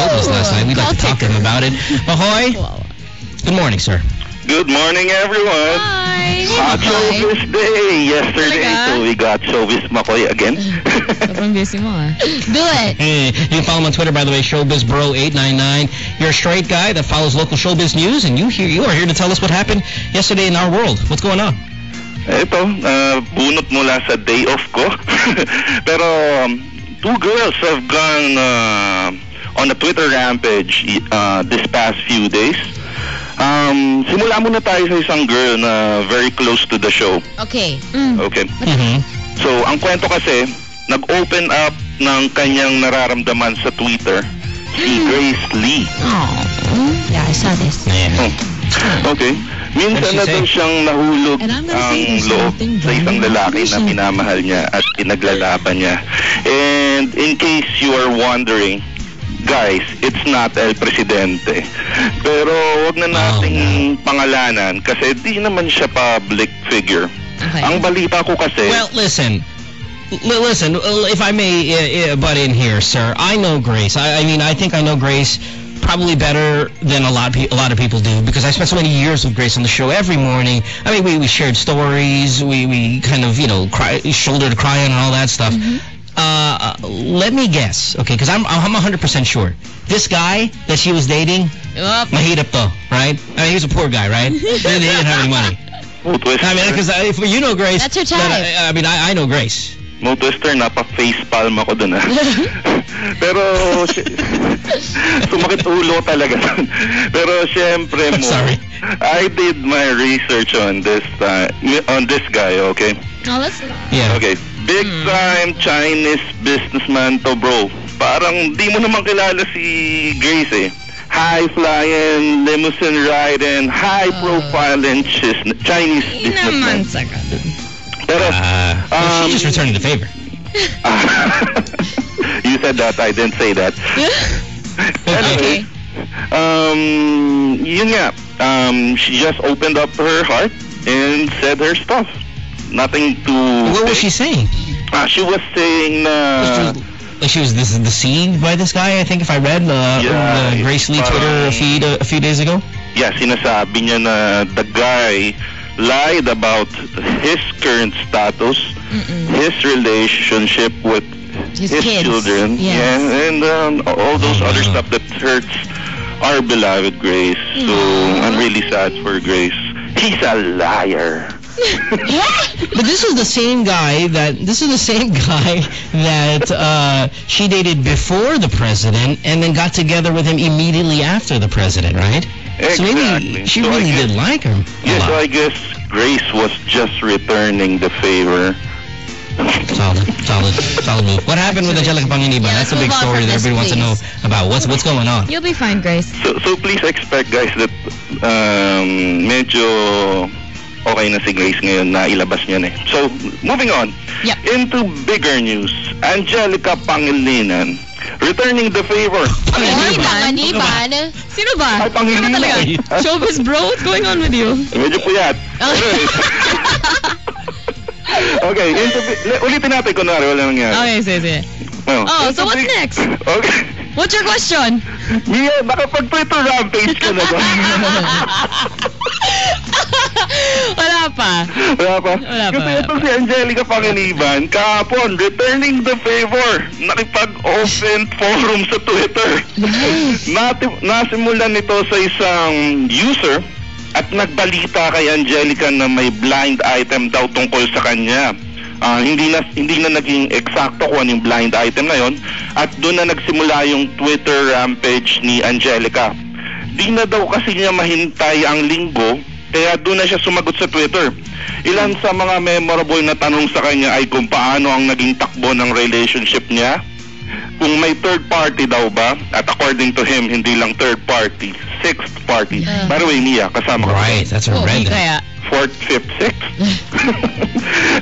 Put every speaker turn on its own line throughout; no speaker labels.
Showbiz last night. We'd like to talk to him about it. Ahoy! Good morning, sir.
Good morning, everyone.
Hi.
Hot Showbiz Day. Yesterday, so we got Showbiz Makoy again.
Sobrang busy mo, Do it.
Hey, you can follow him on Twitter, by the way, ShowbizBro899. You're a straight guy that follows local showbiz news, and you are here to tell us what happened yesterday in our world. What's going on?
Ito, bunot mula sa day off ko. Pero two girls have gone on a Twitter rampage this past few days. Simula muna tayo sa isang girl na very close to the show.
Okay.
Okay.
Mm-hmm.
So, ang kwento kasi, nag-open up ng kanyang nararamdaman sa Twitter si Grace Lee.
Oh. Yeah, I saw this.
Okay. Minsan na daw siyang nahulog ang loob sa isang lalaki na pinamahal niya at pinaglalaban niya. And in case you are wondering, guys, it's not El Presidente. Pero wag na nating pangalanan kasi di naman siya public figure.
Okay.
Ang balita ko kasi...
Well, listen, if I may butt in here, sir, I know Grace. I mean, I think I know Grace probably better than a lot of people do because I spent so many years with Grace on the show every morning. I mean, we shared stories, we kind of, shoulder to cry on and all that stuff. Let me guess, okay, because I'm 100% sure. This guy that she was dating, mahirap to, right? I mean, he was a poor guy, right? He didn't have any money. I mean, because if you know Grace,
that's her type.
I mean, I know Grace.
Mo twister, napa-facepalm ako dun, Pero, sumakit ulo talaga. Pero, syempre mo,
sorry.
I did my research on this guy, okay?
Oh, that's...
Yeah.
Okay. Big time Chinese businessman to, bro. Parang di mo naman kilala si Grace, eh. High-flying, limousine riding, high-profile and Chinese businessman. Pero,
she's just returning the favor.
You said that, I didn't say that. Anyway, yun nga, she just opened up her heart and said her stuff. Nothing to...
What was she saying?
She was saying
she was deceived by this guy, I think, if I read on the Grace Lee Twitter feed a few days ago.
Yeah, sinasabi niya na the guy lied about his current status, his relationship with his children, and all those other stuff that hurts our beloved Grace. So I'm really sad for Grace. He's a liar.
But this is the same guy that she dated before the president and then got together with him immediately after the president, right?
Exactly.
So maybe she really did like him.
Yeah, so I guess Grace was just returning the favor. Solid move. What happened with Angelica Panginiban? That's a big story that everybody wants to know about. What's going on?
You'll be fine, Grace.
So please expect, guys, that medyo okay na si Grace ngayon na ilabas niya eh. So, moving on.
Yep.
Into bigger news. Angelica Pangilinan returning the favor.
Pangilinan? Sino ba?
Ay, Pangilinan.
Showbiz bro, what's going on with you?
Medyo puyat. Okay, ulitin natin kunwari, wala nangyari.
Okay, sige. So what's next?
Okay.
What's your question?
Yeah, nakapag-Twitter rampage ka na ba?
Wala pa.
Kasi ito si Angelica Pangilinan, kahapon, returning the favor. Nakipag-open forum sa Twitter. Nasimulan nito sa isang user at nagbalita kay Angelica na may blind item daw tungkol sa kanya. Hindi na naging eksakto kung anong blind item na yon at doon na nagsimula yung Twitter rampage ni Angelica. Di na daw kasi niya mahintay ang linggo kaya doon na siya sumagot sa Twitter. Ilan sa mga memorable na tanong sa kanya ay kung paano ang naging takbo ng relationship niya, kung may third party daw ba, at according to him, hindi lang third party, sixth party. By the way, Mia, kasama ko.
Right, that's a red.
Fourth, fifth, sixth.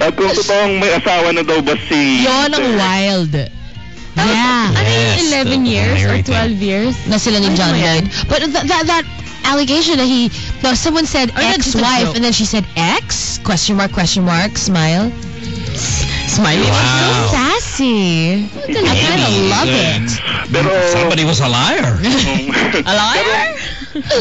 At kung totoong may asawa na daw ba si...
Yon ang wild. Yeah. I mean, 11 years or 12 years na sila ni John Lloyd. But that allegation that someone said ex-wife and then she said ex? Question mark, smile. Smiley was so sassy. I kind of love it.
Pero
somebody was a liar.
A liar?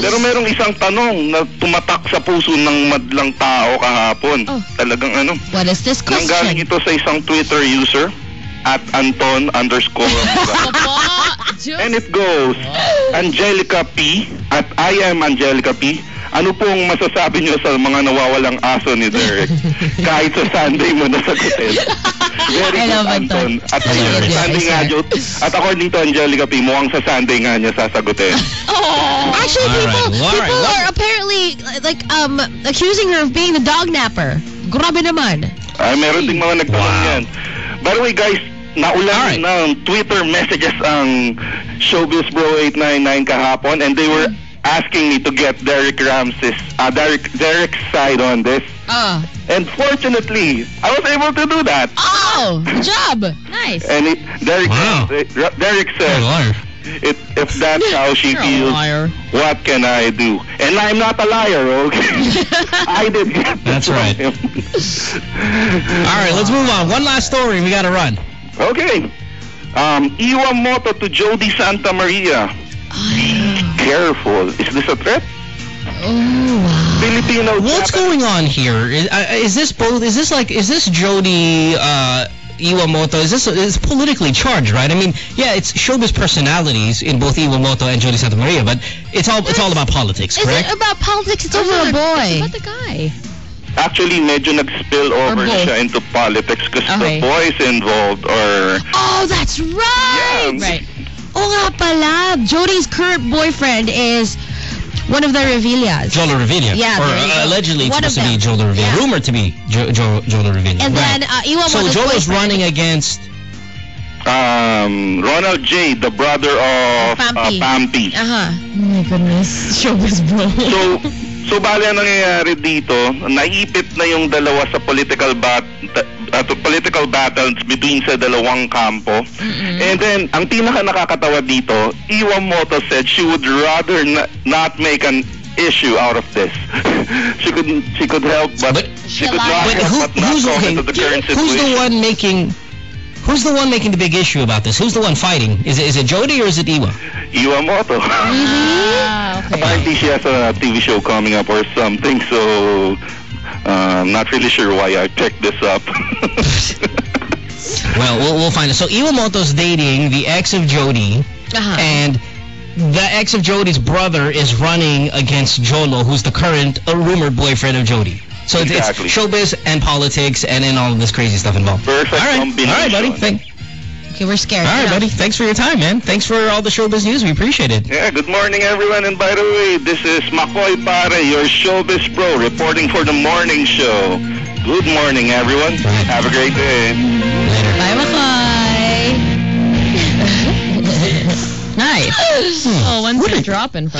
Pero merong isang tanong na tumatak sa puso ng madlang tao kahapon.
Oh.
Talagang ano.
What is this question?
Nanggaling ito sa isang Twitter user at Anton_. And it goes, Angelica P. at I am Angelica P. Ano pong masasabi niyo sa mga nawawalang aso ni Derek? Kahit sa Sunday mo nasagutin. Very good, Anton. At Sunday nga, at according to Angelica P, mukhang sa Sunday nga niya sasagutin.
Actually, people are apparently like accusing her of being the dog napper. Grabe naman.
Meron ding mga nagtanong yan. By the way, guys, naulan ng Twitter messages ang Showbiz Bro 899 kahapon, and they were asking me to get Derek's side on this. And fortunately, I was able to do that.
Oh, good job. Nice.
And Derek said, if that's how she feels, what can I do? And I'm not a liar, okay? I did get
That's right. All right, let's move on. One last story. We got to run.
Okay. Iwamoto to Jody Santa Maria. Careful. Is this a threat?
Oh, wow.
Filipino.
What's going on here? Is this Jody Iwamoto? Is politically charged, right? I mean, yeah, it's showbiz personalities in both Iwamoto and Jody Santa Maria, but it's all about politics, correct?
Is it about politics? It's over a boy. It's about the guy.
Actually, medyo nag-spill over siya into politics because the boys involved are...
Oh, that's right!
Yeah.
Right. Oh nga pala, Jody's current boyfriend is one of the Revillas.
Jolo Revilla.
Yeah.
Or allegedly it's supposed to be Jolo Revilla.
Yeah.
Rumored to be Jolo Revilla.
And then Iwamoto's
so Jolo's running against...
Ronald J., the brother of Pampi.
Oh my goodness. Showbiz Bro.
So bale ang nangyayari dito, naipit na yung dalawa sa political battles between sa dalawang kampo. And then, ang pinaka nakakatawa dito, Iwamoto said she would rather not make an issue out of this. she could help, but she could not help but not comment on the current situation.
Who's the one making the big issue about this? Who's the one fighting? Is it Jody or is it Iwa?
Iwamoto.
Okay.
Apparently she has a TV show coming up or something, so I'm not really sure why I picked this up.
Well, we'll find it. So Iwamoto's dating the ex of Jody, and the ex of Jody's brother is running against Jolo, who's the current rumored boyfriend of Jody. So it's showbiz and politics and all of this crazy stuff involved.
Perfect.
All right, buddy.
Okay, we're scared.
All right, buddy. Thanks for your time, man. Thanks for all the showbiz news. We appreciate it.
Yeah, good morning, everyone. And by the way, this is Makoy Pare, your Showbiz Bro, reporting for the morning show. Good morning, everyone. Have a great day.
Later.
Bye, Makoy. Nice. Oh, one's dropping from